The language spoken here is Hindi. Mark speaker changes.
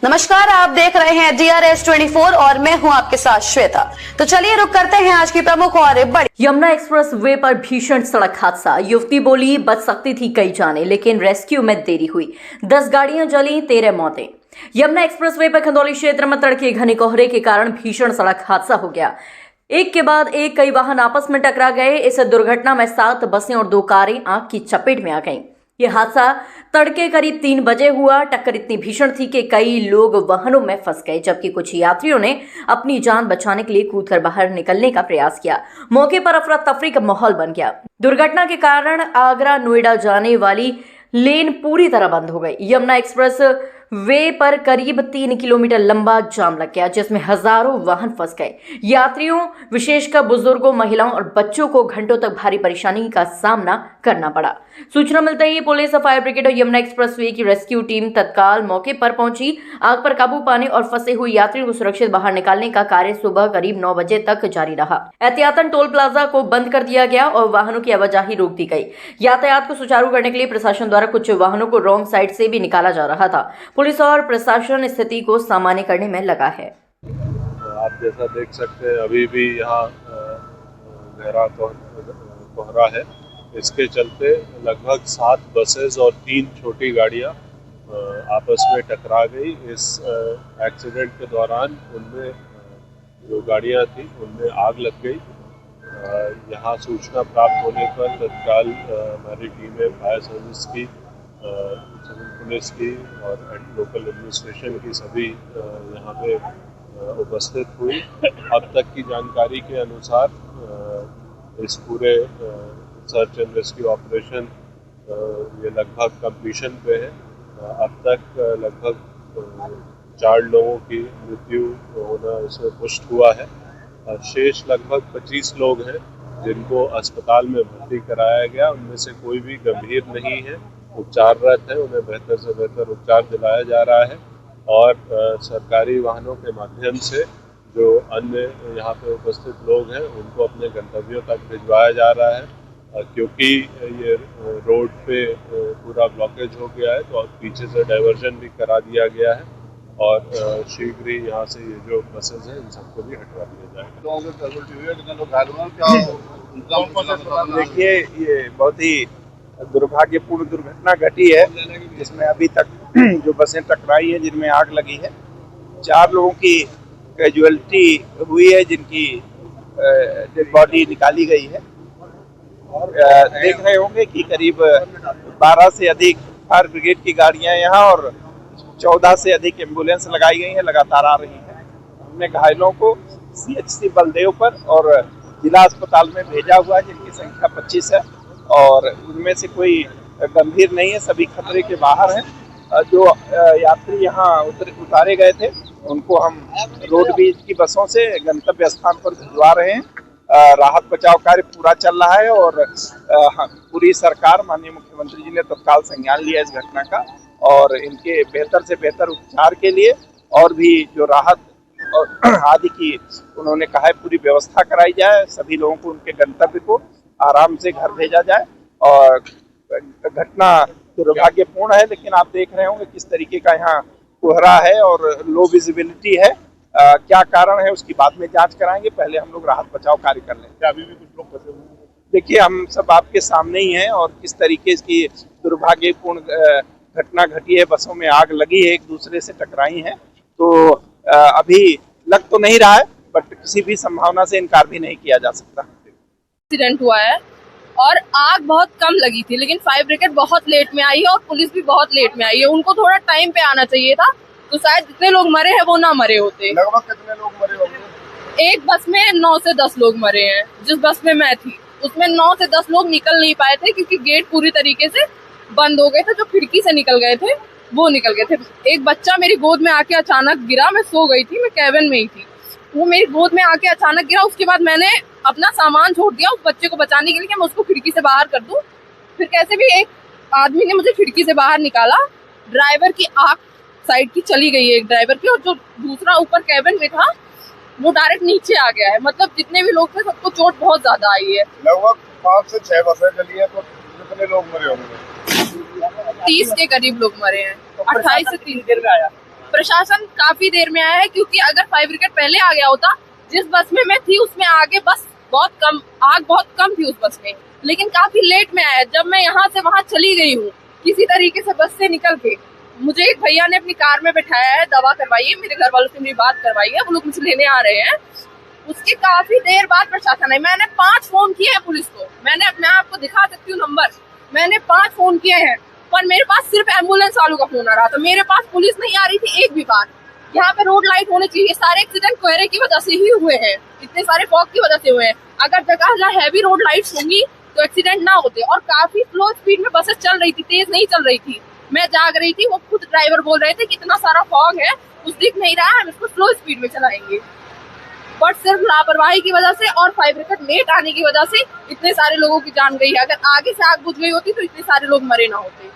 Speaker 1: नमस्कार, आप देख रहे हैं DRS 24 और मैं हूं आपके साथ श्वेता। तो चलिए रुक करते हैं आज की प्रमुख और बड़ी।
Speaker 2: यमुना एक्सप्रेस वे पर भीषण सड़क हादसा। युवती बोली बच सकती थी कई जाने, लेकिन रेस्क्यू में देरी हुई। 10 गाड़ियां जली, 13 मौतें। यमुना एक्सप्रेस वे पर खंदौली क्षेत्र में तड़के घने कोहरे के कारण भीषण सड़क हादसा हो गया। एक के बाद एक कई वाहन आपस में टकरा गए। इस दुर्घटना में 7 बसें और 2 कारें आग की चपेट में आ गईं। यह हादसा तड़के करीब 3 बजे हुआ। टक्कर इतनी भीषण थी कि कई लोग वाहनों में फंस गए, जबकि कुछ यात्रियों ने अपनी जान बचाने के लिए कूदकर बाहर निकलने का प्रयास किया। मौके पर अफरा तफरी का माहौल बन गया। दुर्घटना के कारण आगरा नोएडा जाने वाली लेन पूरी तरह बंद हो गई। यमुना एक्सप्रेस वे पर करीब 3 किलोमीटर लंबा जाम लग गया, जिसमें हजारों वाहन फंस गए। यात्रियों, विशेषकर बुजुर्गों, महिलाओं और बच्चों को घंटों तक भारी परेशानी का सामना करना पड़ा। सूचना मिलते ही पुलिस, फायर ब्रिगेड और यमुना एक्सप्रेस वे की रेस्क्यू टीम तत्काल मौके पर पहुंची। आग पर काबू पाने और फंसे हुए यात्रियों को सुरक्षित बाहर निकालने का कार्य सुबह करीब 9 बजे तक जारी रहा। एहतियातन टोल प्लाजा को बंद कर दिया गया और वाहनों की आवाजाही रोक दी गई। यातायात को सुचारू करने के लिए प्रशासन द्वारा कुछ वाहनों को रॉन्ग साइड से भी निकाला जा रहा था। पुलिस और प्रशासन स्थिति को सामान्य करने में लगा है।
Speaker 3: आप जैसा देख सकते हैं, अभी भी यहाँ गहरा कोहरा है। इसके चलते लगभग 7 बसेस और 3 छोटी गाड़ियाँ आपस में टकरा गई। इस एक्सीडेंट के दौरान उनमें जो गाड़ियाँ थी उनमें आग लग गई। यहाँ सूचना प्राप्त होने पर तत्काल हमारी टीमें फायर सर्विस की, सिविल पुलिस की और लोकल एडमिनिस्ट्रेशन की सभी यहाँ पे उपस्थित हुई। अब तक की जानकारी के अनुसार इस पूरे सर्च एंड रेस्क्यू ऑपरेशन ये लगभग कंप्लीशन पे है। अब तक लगभग 4 लोगों की मृत्यु होना इसमें पुष्ट हुआ है। शेष लगभग 25 लोग हैं जिनको अस्पताल में भर्ती कराया गया। उनमें से कोई भी गंभीर नहीं है, उपचाररत है। उन्हें बेहतर से बेहतर उपचार दिलाया जा रहा है और सरकारी वाहनों के माध्यम से जो अन्य यहाँ पे उपस्थित लोग हैं उनको अपने गंतव्यों तक भिजवाया जा रहा है। क्योंकि ये रोड पे पूरा ब्लॉकेज हो गया है तो पीछे से डाइवर्जन भी करा दिया गया है और शीघ्र ही यहाँ से ये जो बसेज हैं इन सबको भी हटवा दिया जाएगा।
Speaker 4: देखिए, ये बहुत ही दुर्भाग्यपूर्ण दुर्घटना घटी है जिसमें अभी तक जो बसें टकराई है जिनमें आग लगी है। 4 लोगों की कैजुअलिटी हुई है जिनकी डेड बॉडी निकाली गई है। देख रहे होंगे कि करीब 12 से अधिक फायर ब्रिगेड की गाड़ियां यहाँ और 14 से अधिक एम्बुलेंस लगाई गई हैं, लगातार आ रही हैं। हमने घायलों को CHC बलदेव पर और जिला अस्पताल में भेजा हुआ है, जिनकी संख्या 25 है और उनमें से कोई गंभीर नहीं है, सभी खतरे के बाहर हैं। जो यात्री यहाँ उतारे गए थे उनको हम रोडवेज की बसों से गंतव्य स्थान पर भिजवा रहे हैं। राहत बचाव कार्य पूरा चल रहा है और पूरी सरकार, माननीय मुख्यमंत्री जी ने तत्काल संज्ञान लिया इस घटना का और इनके बेहतर से बेहतर उपचार के लिए और भी जो राहत और आदि की उन्होंने कहा है पूरी व्यवस्था कराई जाए। सभी लोगों को उनके गंतव्य को आराम से घर भेजा जाए। और घटना दुर्भाग्यपूर्ण है, लेकिन आप देख रहे होंगे किस तरीके का यहाँ कोहरा है और लो विजिबिलिटी है। क्या कारण है उसकी बाद में जांच कराएंगे, पहले हम लोग राहत बचाव कार्य कर लेंगे।
Speaker 3: अभी भी कुछ लोग फंसे हुए हैं?
Speaker 4: देखिए, हम सब आपके सामने ही हैं और किस तरीके की दुर्भाग्यपूर्ण घटना घटी है। बसों में आग लगी है, एक दूसरे से टकराई है। तो अभी लग तो नहीं रहा है, बट किसी भी संभावना से इनकार भी नहीं किया जा सकता।
Speaker 5: एक्सीडेंट हुआ है और आग बहुत कम लगी थी, लेकिन फायर ब्रिगेड बहुत लेट में आई है और पुलिस भी बहुत लेट में आई है। उनको थोड़ा टाइम पे आना चाहिए था, तो शायद जितने लोग मरे हैं वो ना मरे होते।
Speaker 3: लगभग कितने लोग मरे होंगे?
Speaker 5: एक बस में 9 से 10 लोग मरे हैं। जिस बस में मैं थी उसमें 9 से 10 लोग निकल नहीं पाए थे क्योंकि गेट पूरी तरीके से बंद हो गए थे। जो खिड़की से निकल गए थे वो निकल गए थे। एक बच्चा मेरी गोद में आके अचानक गिरा। मैं सो गई थी, मैं कैबिन में ही थी। वो मेरी गोद में आके अचानक गिरा। उसके बाद मैंने अपना सामान छोड़ दिया उस बच्चे को बचाने के लिए कि मैं उसको खिड़की से बाहर कर दूं। फिर कैसे भी एक आदमी ने मुझे खिड़की से बाहर निकाला। ड्राइवर की आंख साइड की चली गई है एक ड्राइवर की, और जो दूसरा ऊपर कैबिन में था वो डायरेक्ट नीचे आ गया है। मतलब जितने भी लोग थे सबको चोट बहुत ज्यादा आई है।
Speaker 3: लगभग 5 से 6 बसें चली है, तो कितने लोग मरे होंगे?
Speaker 5: 30 के करीब लोग मरे हैं। 28 से 30 देर में आया। प्रशासन काफी देर में आया है, क्योंकि अगर फायर ब्रिगेड पहले आ गया होता, जिस बस में मैं थी उसमें आगे बस आग बहुत कम थी उस बस में, लेकिन काफी लेट में आया। जब मैं यहाँ से वहाँ चली गई हूँ किसी तरीके से बस से निकल के, मुझे एक भैया ने अपनी कार में बैठाया है, दवा करवाई है, मेरे घर वालों से मेरी बात करवाई है, वो लोग मुझे लेने आ रहे हैं। उसके काफी देर बाद प्रशासन है। मैंने 5 फोन किए हैं पुलिस को, मैं आपको दिखा सकती हूँ नंबर, मैंने 5 फोन किए हैं, पर मेरे पास सिर्फ एम्बुलेंस वालों का फोन आ रहा था, मेरे पास पुलिस नहीं आ रही थी एक भी बार। यहाँ पे रोड लाइट होने चाहिए। सारे एक्सीडेंट कोहरे की वजह से ही हुए हैं, इतने सारे फॉग की वजह से हुए हैं। अगर जगह जहाँ हैवी रोड लाइट्स होंगी तो एक्सीडेंट ना होते। और काफी स्लो स्पीड में बसेस चल रही थी, तेज नहीं चल रही थी। मैं जाग रही थी, वो खुद ड्राइवर बोल रहे थे कि इतना सारा फॉग है, कुछ दिख नहीं रहा है, हम इसको स्लो स्पीड में चलाएंगे। बट सिर्फ लापरवाही की वजह से और फायर ब्रिगेड लेट आने की वजह से इतने सारे लोगों की जान गई है। अगर आगे से आग बुझ गई होती तो इतने सारे लोग मरे ना होते।